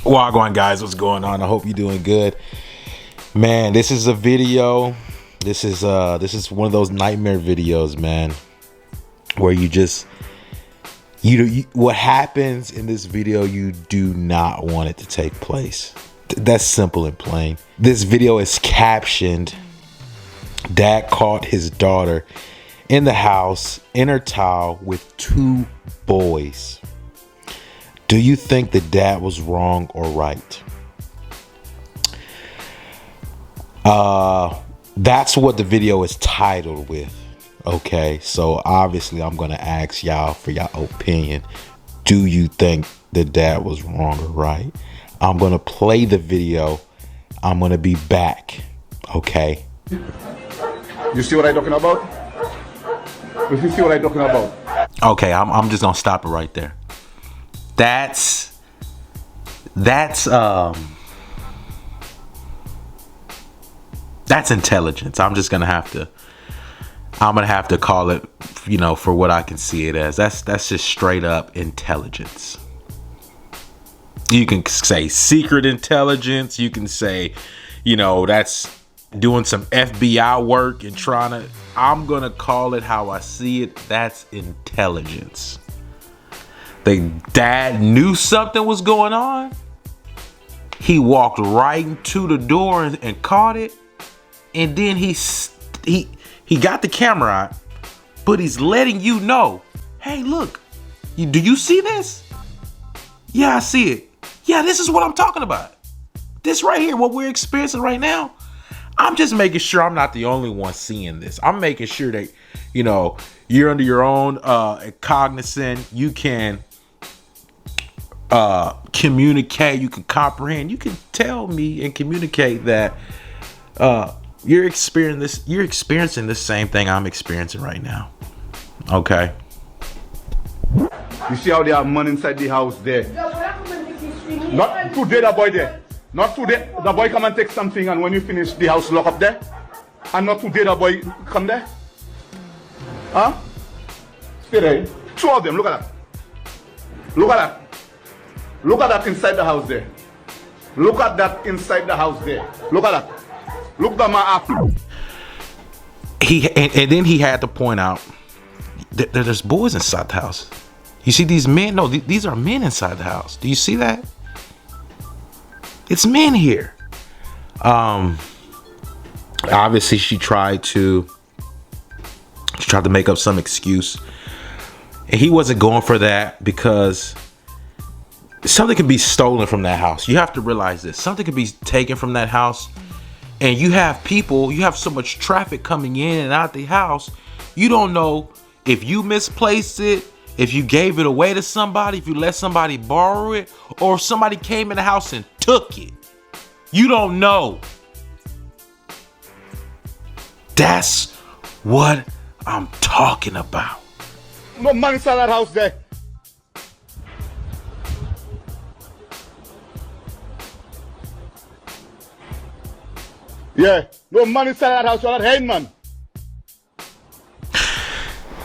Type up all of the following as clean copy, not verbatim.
Wagwan guys, what's going on? I hope you're doing good. Man, this is a video. This is one of those nightmare videos, man, where you what happens in this video, you do not want it to take place. That's simple and plain. This video is captioned, "Dad caught his daughter in the house in her towel with 2 boys. Do you think the dad was wrong or right?" That's what the video is titled with. Okay, so obviously I'm gonna ask y'all for your opinion. Do you think the dad was wrong or right? I'm gonna play the video. I'm gonna be back. Okay. You see what I'm talking about? You see what I'm talking about? Okay, I'm just gonna stop it right there. That's intelligence. I'm gonna have to call it, for what I can see it as. That's just straight up intelligence. You can say secret intelligence. You can say, that's doing some FBI work and I'm gonna call it how I see it. That's intelligence. The dad knew something was going on. He walked right into the door and caught it. And then he got the camera out, but he's letting you know, hey, look, do you see this? Yeah, I see it. Yeah, this is what I'm talking about. This right here, what we're experiencing right now. I'm just making sure I'm not the only one seeing this. I'm making sure that, you're under your own cognizant. You can communicate. You can comprehend. You can tell me and communicate that you're experiencing the same thing I'm experiencing right now. Okay. You see how they have money inside the house there? Not today, the boy there. Not today, the boy come and take something, and when you finish, the house lock up there. And not today, the boy come there. Huh? Stay there. 2 of them. Look at that. Look at that. Look at that inside the house there. Look at that inside the house there. Look at that. Look at my after. And then he had to point out that there's boys inside the house. You see these men? No, these are men inside the house. Do you see that? It's men here. Obviously she tried to make up some excuse. And he wasn't going for that because something can be stolen from that house. You have to realize this. Something can be taken from that house. And you have so much traffic coming in and out the house. You don't know if you misplaced it, if you gave it away to somebody, if you let somebody borrow it, or if somebody came in the house and took it. You don't know. That's what I'm talking about. No man inside that house there. Yeah, no man inside that house, you're not head, man.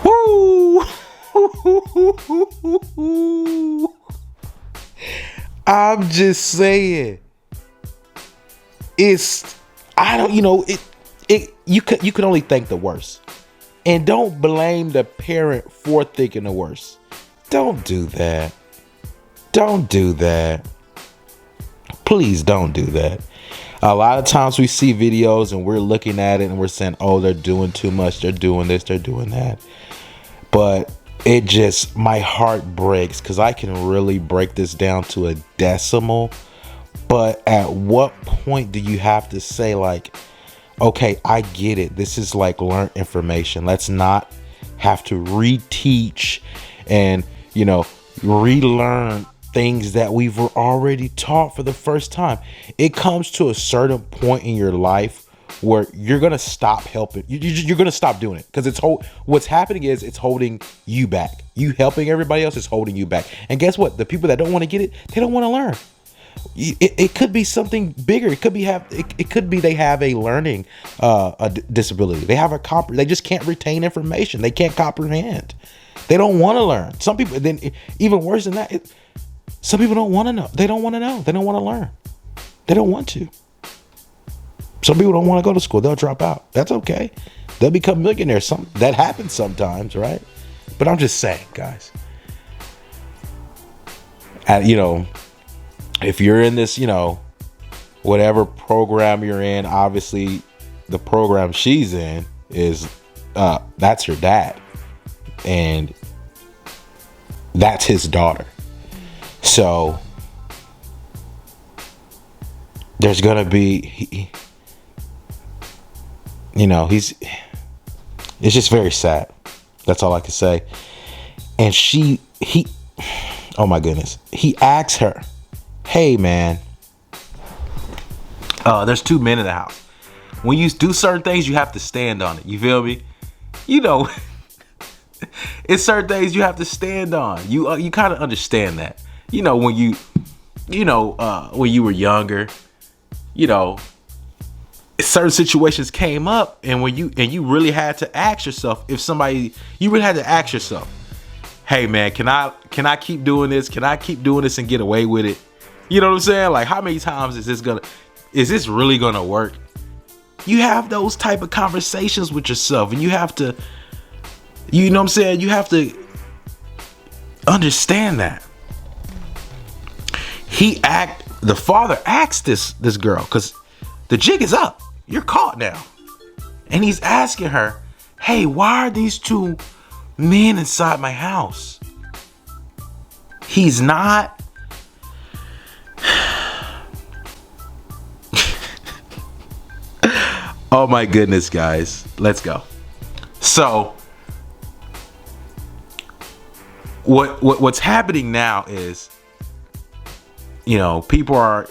Woo! I'm just saying. You can only think the worst. And don't blame the parent for thinking the worst. Don't do that. Don't do that. Please don't do that. A lot of times we see videos and we're looking at it and we're saying, oh, they're doing too much. They're doing this. They're doing that. But my heart breaks because I can really break this down to a decimal. But at what point do you have to say, like, okay, I get it. This is like learned information. Let's not have to reteach and, relearn things that we've already taught for the first time. It comes to a certain point in your life where you're going to stop helping. You're going to stop doing it because what's happening is it's holding you back. You helping everybody else is holding you back. And guess what? The people that don't want to get it, they don't want to learn. It could be something bigger. It could be they have a learning disability. They just can't retain information. They can't comprehend. They don't want to learn. Some people, then even worse than that, Some people don't want to know. They don't want to know. They don't want to learn. They don't want to. Some people don't want to go to school. They'll drop out. That's okay. They'll become millionaires. That happens sometimes, right? But I'm just saying, guys. If you're in this, whatever program you're in, obviously the program she's in is that's her dad, and that's his daughter. So there's gonna be, it's just very sad. That's all I can say. And oh my goodness, he asks her, "Hey man, there's two men in the house. When you do certain things, you have to stand on it. You feel me? It's certain things you have to stand on. You kind of understand that. When you were younger, certain situations came up, and when you really had to ask yourself, hey man, can I keep doing this? Can I keep doing this and get away with it? You know what I'm saying? Like, how many times is this really gonna work? You have those type of conversations with yourself, and you have to, you know what I'm saying? You have to understand that. The father asked this girl, because the jig is up. You're caught now. And he's asking her, "Hey, why are these two men inside my house?" He's not. Oh my goodness, guys. Let's go. So what's happening now is, people are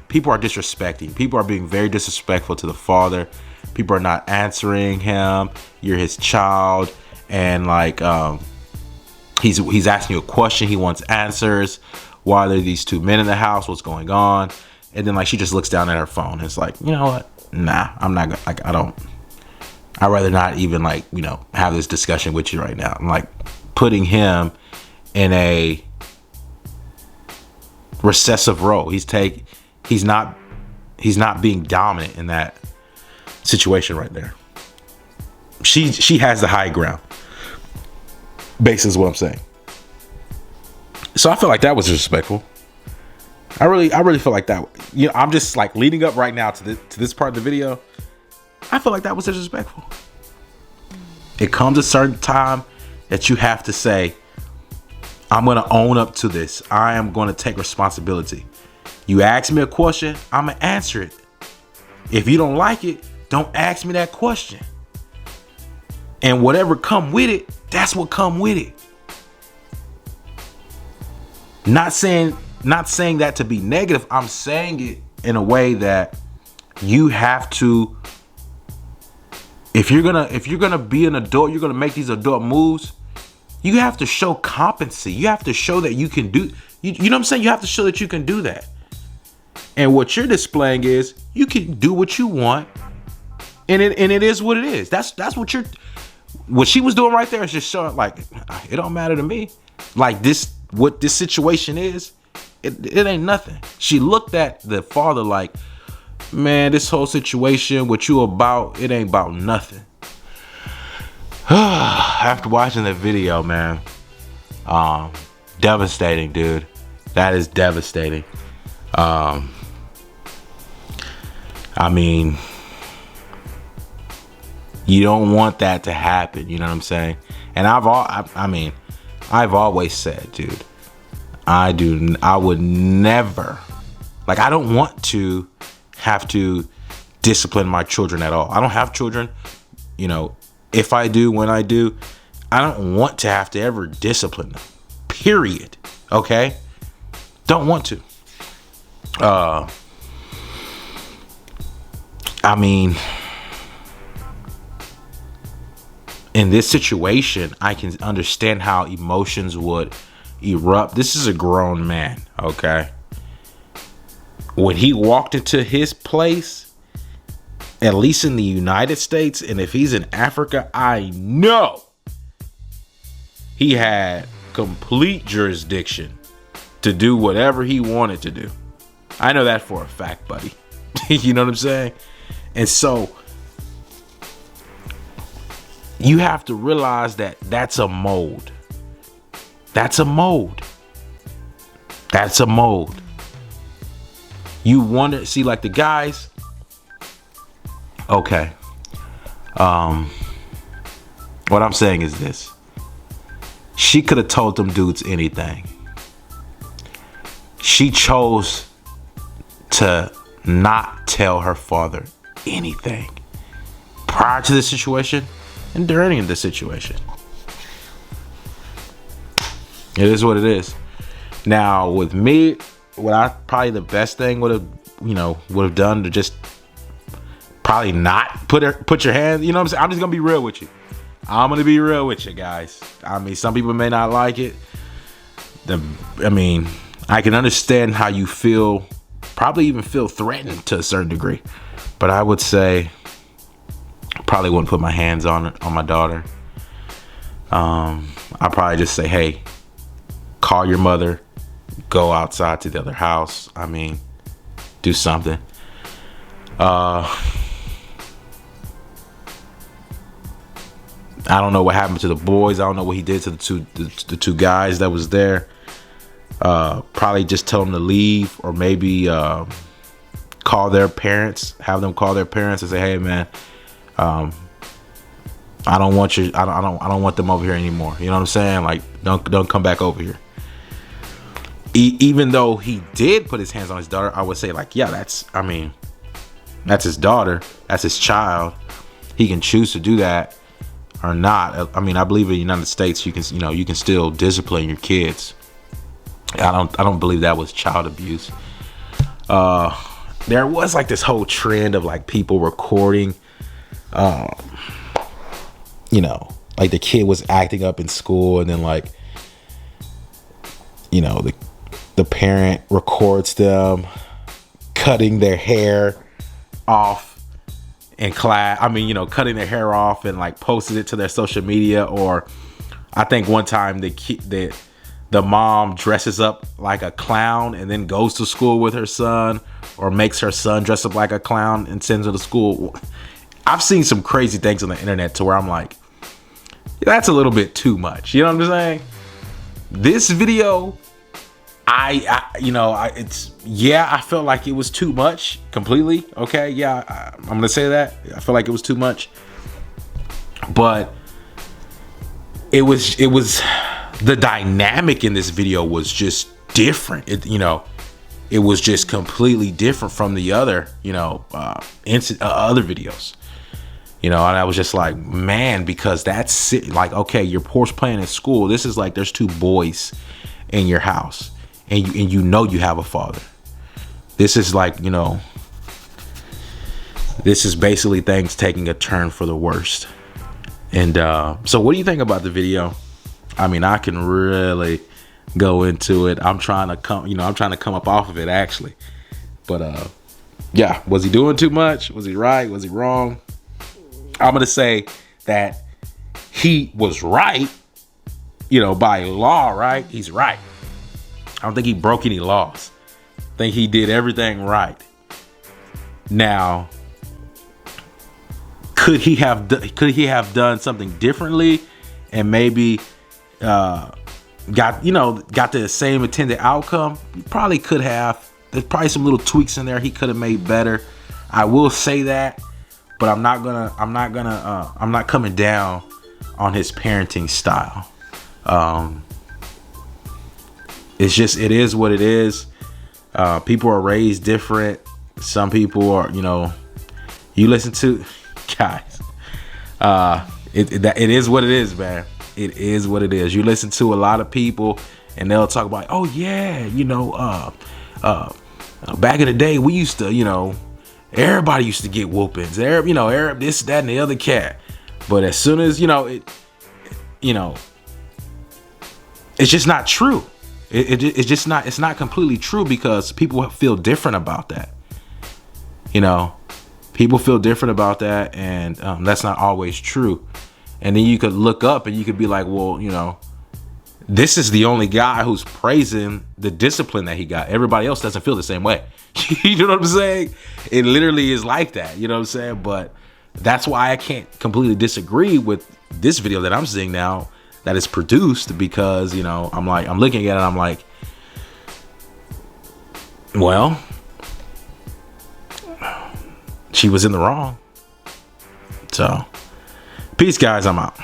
disrespecting. People are being very disrespectful to the father. People are not answering him. You're his child, and he's asking you a question. He wants answers. Why are there these two men in the house? What's going on? And then she just looks down at her phone. It's like, you know what? Nah, I'm not gonna, I'd rather not even have this discussion with you right now. I'm putting him in a recessive role. He's not being dominant in that situation right there. She has the high ground. Basically is what I'm saying. So I feel like that was disrespectful. I really feel like that. I'm just leading up right now to this part of the video. I feel like that was disrespectful. It comes a certain time that you have to say, I'm going to own up to this. I am going to take responsibility. You ask me a question, I'm going to answer it. If you don't like it, don't ask me that question. And whatever come with it, that's what come with it. Not saying that to be negative. I'm saying it in a way that you have to, if you're gonna be an adult, you're gonna make these adult moves, you have to show competency. You have to show that you can do, you know what I'm saying? You have to show that you can do that. And what you're displaying is you can do what you want, and it is what it is. That's what she was doing right there is just showing it don't matter to me. What this situation is, it ain't nothing. She looked at the father man, this whole situation, what you about, it ain't about nothing. After watching the video, man, devastating, dude. That is devastating. You don't want that to happen. You know what I'm saying? And I've always said, dude, I would never, I don't want to have to discipline my children at all. I don't have children. If I do, when I do, I don't want to have to ever discipline them. Period. Okay? Don't want to. In this situation, I can understand how emotions would erupt. This is a grown man, okay? When he walked into his place, at least in the United States, and if he's in Africa, I know he had complete jurisdiction to do whatever he wanted to do. I know that for a fact, buddy. You know what I'm saying? And so you have to realize that that's a mold. That's a mold. That's a mold. You wonder, see, like the guys, okay. What I'm saying is this. She could have told them dudes anything. She chose to not tell her father anything prior to the situation and during the situation. It is what it is. Now with me, what I probably the best thing would have done to just probably not put your hands, you know what I'm saying? I'm just gonna be real with you. I'm gonna be real with you guys. I mean, some people may not like it. I can understand how you feel, probably even feel threatened to a certain degree. But I would say I probably wouldn't put my hands on my daughter. I'd probably just say, hey, call your mother, go outside to the other house. I mean, do something. I don't know what happened to the boys. I don't know what he did to the two guys that was there. Probably just tell them to leave, or maybe call their parents, have them call their parents and say, hey man, I don't want them over here anymore. You know what I'm saying? Like, don't come back over here. Even though he did put his hands on his daughter, I would say, like, yeah, that's his daughter, that's his child. He can choose to do that or not. I mean, I believe in the United States, you can still discipline your kids. I don't believe that was child abuse. There was like this whole trend of like people recording, like the kid was acting up in school, and then like, the parent records them cutting their hair off in class. Cutting their hair off and like posted it to their social media. Or I think one time the mom dresses up like a clown and then goes to school with her son, or makes her son dress up like a clown and sends her to school. I've seen some crazy things on the internet to where I'm like, that's a little bit too much. You know what I'm saying? This video, I felt like it was too much completely. Okay. Yeah. I'm going to say that. I feel like it was too much, but it was the dynamic in this video was just different. It was just completely different from the other, other videos, and I was just like, man, because that's it. Like, okay, you're porch playing in school. This is like, there's two boys in your house, and you have a father. This is like, this is basically things taking a turn for the worst. And so what do you think about the video? I mean, I can really go into it. I'm trying to come up off of it actually. But yeah, was he doing too much? Was he right? Was he wrong? I'm going to say that he was right, by law, right? He's right. I don't think he broke any laws. I think he did everything right. Now, could he have done something differently and maybe got the same intended outcome? He probably could have. There's probably some little tweaks in there he could have made better. I will say that, but I'm not coming down on his parenting style. It is what it is. People are raised different. Some people are, you listen to guys. It is what it is, man. It is what it is. You listen to a lot of people and they'll talk about, oh yeah, back in the day we used to, everybody used to get whoopings. Arab, this, that, and the other cat. But as soon as, it's just not true. It's not completely true, because people feel different about that. People feel different about that, and that's not always true. And then you could look up and you could be like, well, this is the only guy who's praising the discipline that he got. Everybody else doesn't feel the same way. You know what I'm saying? It literally is like that. You know what I'm saying? But that's why I can't completely disagree with this video that I'm seeing now that is produced, because, you know, I'm looking at it, I'm like, well, she was in the wrong. So, peace, guys. I'm out.